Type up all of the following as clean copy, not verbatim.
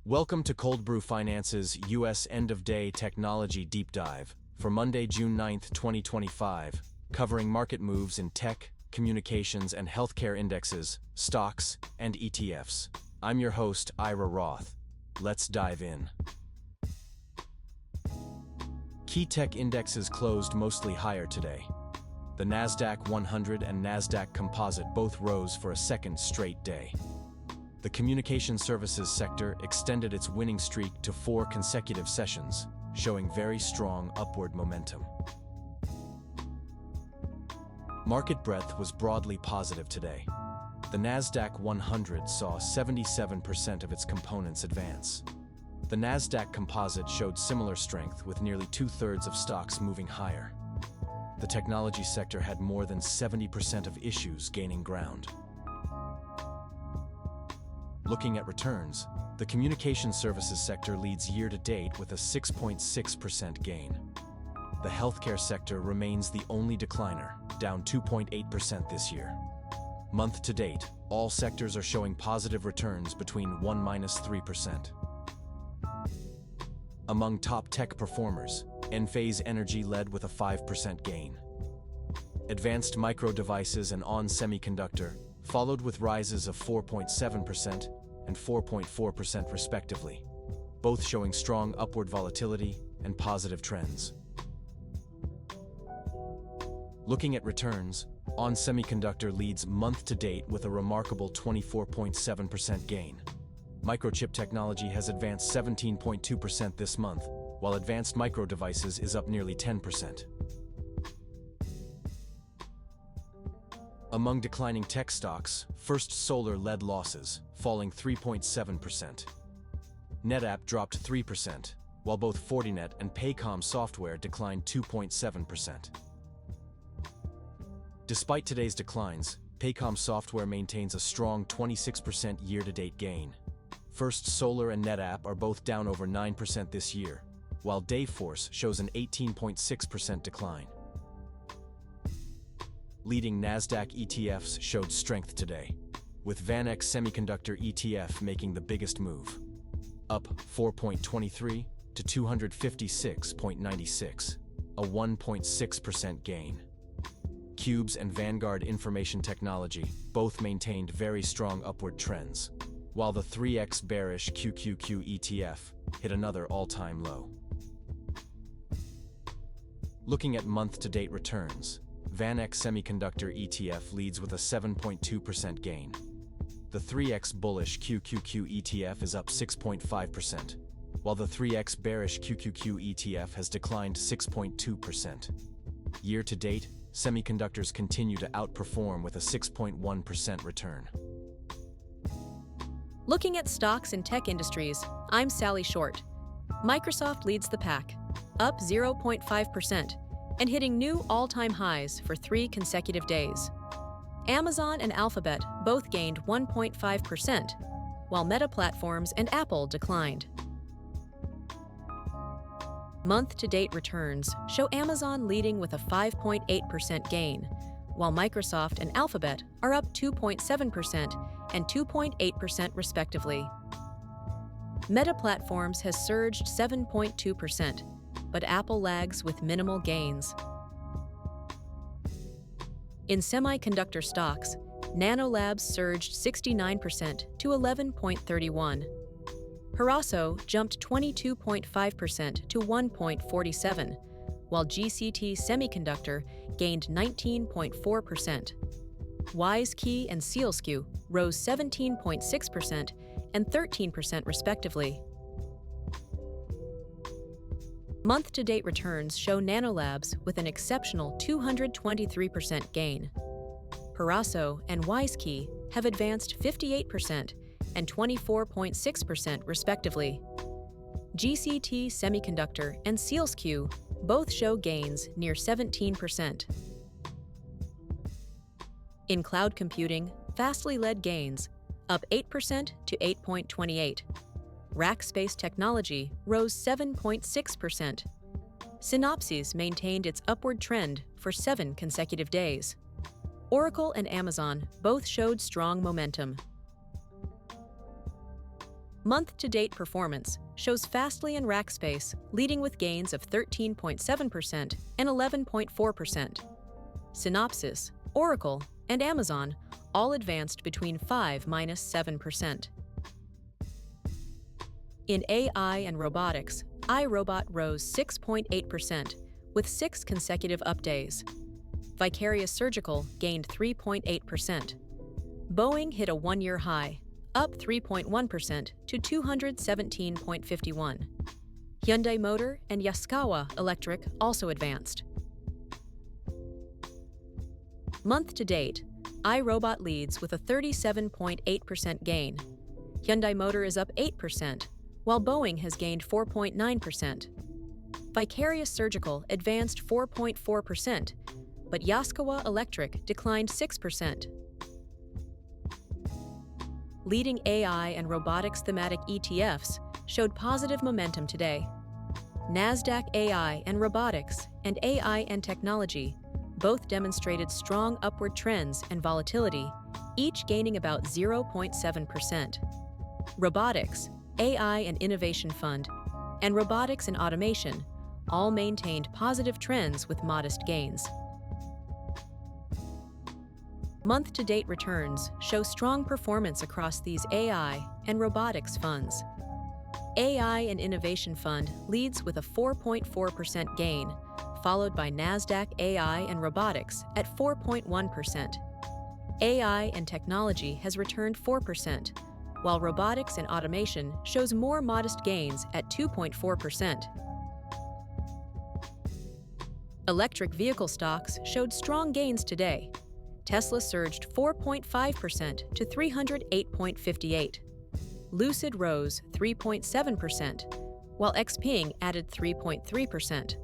Welcome to Cold Brew Finance's U.S. End-of-Day Technology Deep Dive for Monday, June 9th, 2025, covering market moves in tech, communications, and healthcare indexes, stocks, and ETFs. I'm your host, Ira Roth. Let's dive in. Key tech indexes closed mostly higher today. The Nasdaq 100 and Nasdaq Composite both rose for a second straight day. The communication services sector extended its winning streak to 4 consecutive sessions, showing very strong upward momentum. Market breadth was broadly positive today. The Nasdaq 100 saw 77% of its components advance. The Nasdaq Composite showed similar strength, with nearly 2/3 of stocks moving higher. The technology sector had more than 70% of issues gaining ground. Looking at returns, the communication services sector leads year-to-date with a 6.6% gain. The healthcare sector remains the only decliner, down 2.8% this year. Month-to-date, all sectors are showing positive returns between 1–3%. Among top tech performers, Enphase Energy led with a 5% gain. Advanced micro devices and Semiconductor followed with rises of 4.7% and 4.4% respectively, both showing strong upward volatility and positive trends. Looking at returns, Semiconductor leads month-to-date with a remarkable 24.7% gain. Microchip technology has advanced 17.2% this month, while advanced micro devices is up nearly 10%. Among declining tech stocks, First Solar led losses, falling 3.7%. NetApp dropped 3%, while both Fortinet and Paycom Software declined 2.7%. Despite today's declines, Paycom Software maintains a strong 26% year-to-date gain. First Solar and NetApp are both down over 9% this year, while Dayforce shows an 18.6% decline. Leading Nasdaq ETFs showed strength today, with VanEck Semiconductor ETF making the biggest move, up 4.23 to 256.96, a 1.6% gain. Cubes and Vanguard Information Technology both maintained very strong upward trends, while the 3X bearish QQQ ETF hit another all-time low. Looking at month-to-date returns, VanEck Semiconductor ETF leads with a 7.2% gain. The 3X bullish QQQ ETF is up 6.5%, while the 3X bearish QQQ ETF has declined 6.2%. Year-to-date, semiconductors continue to outperform with a 6.1% return. Looking at stocks and tech industries, I'm Sally Short. Microsoft leads the pack, up 0.5%, and hitting new all-time highs for 3 consecutive days. Amazon and Alphabet both gained 1.5%, while Meta Platforms and Apple declined. Month-to-date returns show Amazon leading with a 5.8% gain, while Microsoft and Alphabet are up 2.7% and 2.8% respectively. Meta Platforms has surged 7.2%, but Apple lags with minimal gains. In semiconductor stocks, Nano Labs surged 69% to 11.31. Peraso jumped 22.5% to 1.47, while GCT Semiconductor gained 19.4%. WiseKey and SealSkew rose 17.6% and 13% respectively. Month-to-date returns show Nano Labs with an exceptional 223% gain. Peraso and WiseKey have advanced 58% and 24.6% respectively. GCT Semiconductor and SealSkew both show gains near 17%. In cloud computing, Fastly led gains, up 8% to 8.28. Rackspace Technology rose 7.6%. Synopsys maintained its upward trend for 7 consecutive days. Oracle and Amazon both showed strong momentum. Month-to-date performance shows Fastly and Rackspace leading with gains of 13.7% and 11.4%. Synopsys, Oracle, and Amazon all advanced between 5–7%. In AI and robotics, iRobot rose 6.8% with 6 consecutive up days. Vicarious Surgical gained 3.8%. Boeing hit a one-year high, up 3.1% to 217.51. Hyundai Motor and Yaskawa Electric also advanced. Month to date, iRobot leads with a 37.8% gain. Hyundai Motor is up 8%, while Boeing has gained 4.9%. Vicarious Surgical advanced 4.4%, but Yaskawa Electric declined 6%. Leading AI and robotics thematic ETFs showed positive momentum today. Nasdaq AI and Robotics and AI and Technology both demonstrated strong upward trends and volatility, each gaining about 0.7%. Robotics, AI and Innovation Fund, and Robotics and Automation all maintained positive trends with modest gains. Month-to-date returns show strong performance across these AI and robotics funds. AI and Innovation Fund leads with a 4.4% gain, followed by Nasdaq AI and Robotics at 4.1%. AI and Technology has returned 4%, while Robotics and Automation shows more modest gains at 2.4%. Electric vehicle stocks showed strong gains today. Tesla surged 4.5% to 308.58. Lucid rose 3.7%, while Xpeng added 3.3%.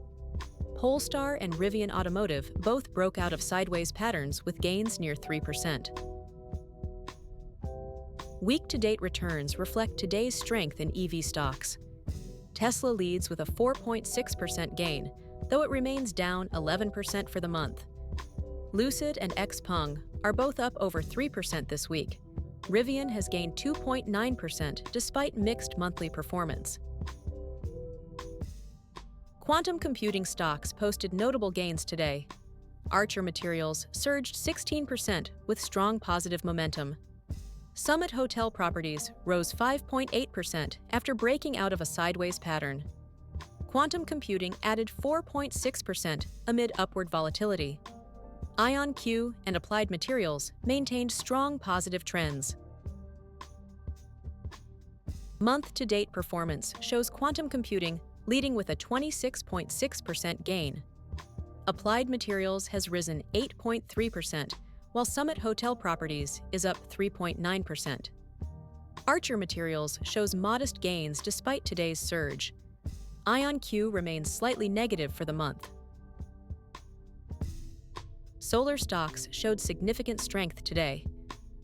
Polestar and Rivian Automotive both broke out of sideways patterns with gains near 3%. Week-to-date returns reflect today's strength in EV stocks. Tesla leads with a 4.6% gain, though it remains down 11% for the month. Lucid and Xpeng are both up over 3% this week. Rivian has gained 2.9% despite mixed monthly performance. Quantum computing stocks posted notable gains today. Archer Materials surged 16% with strong positive momentum. Summit Hotel Properties rose 5.8% after breaking out of a sideways pattern. Quantum computing added 4.6% amid upward volatility. IonQ and Applied Materials maintained strong positive trends. Month-to-date performance shows quantum computing leading with a 26.6% gain. Applied Materials has risen 8.3%, while Summit Hotel Properties is up 3.9%. Archer Materials shows modest gains despite today's surge. IonQ remains slightly negative for the month. Solar stocks showed significant strength today.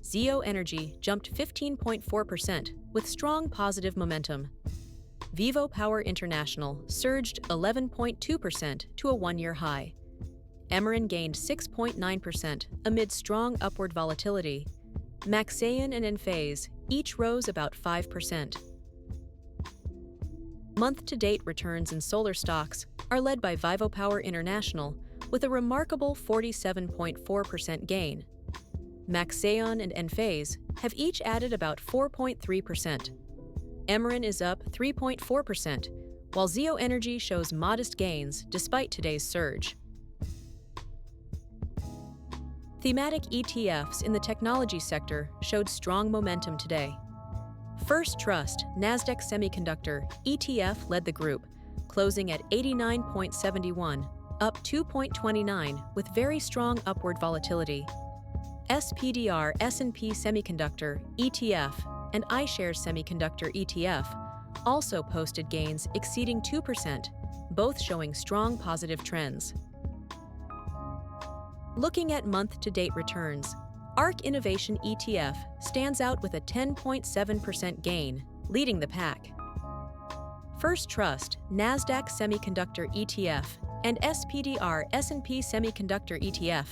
Zeo Energy jumped 15.4% with strong positive momentum. VivoPower International surged 11.2% to a one-year high. Emeren gained 6.9% amid strong upward volatility. Maxeon and Enphase each rose about 5%. Month-to-date returns in solar stocks are led by VivoPower International with a remarkable 47.4% gain. Maxeon and Enphase have each added about 4.3%. Emeren is up 3.4%, while Zeo Energy shows modest gains despite today's surge. Thematic ETFs in the technology sector showed strong momentum today. First Trust Nasdaq Semiconductor ETF led the group, closing at 89.71, up 2.29 with very strong upward volatility. SPDR SandP Semiconductor ETF and iShares Semiconductor ETF also posted gains exceeding 2%, both showing strong positive trends. Looking at month-to-date returns, ARK Innovation ETF stands out with a 10.7% gain, leading the pack. First Trust Nasdaq Semiconductor ETF and SPDR SandP Semiconductor ETF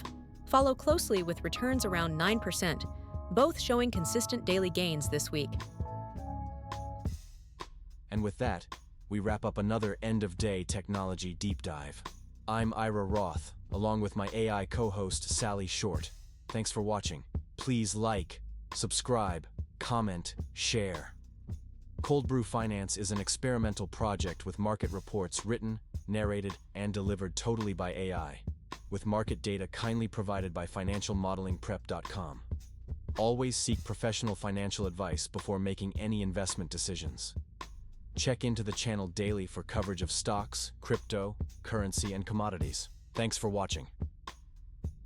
follow closely with returns around 9%, both showing consistent daily gains this week. And with that, we wrap up another end-of-day technology deep dive. I'm Ira Roth, along with my AI co-host Sally Short. Thanks for watching. Please like, subscribe, comment, share. Cold Brew Finance is an experimental project with market reports written, narrated, and delivered totally by AI, with market data kindly provided by financialmodelingprep.com. Always seek professional financial advice before making any investment decisions. Check into the channel daily for coverage of stocks, crypto, currency, and commodities. Thanks for watching.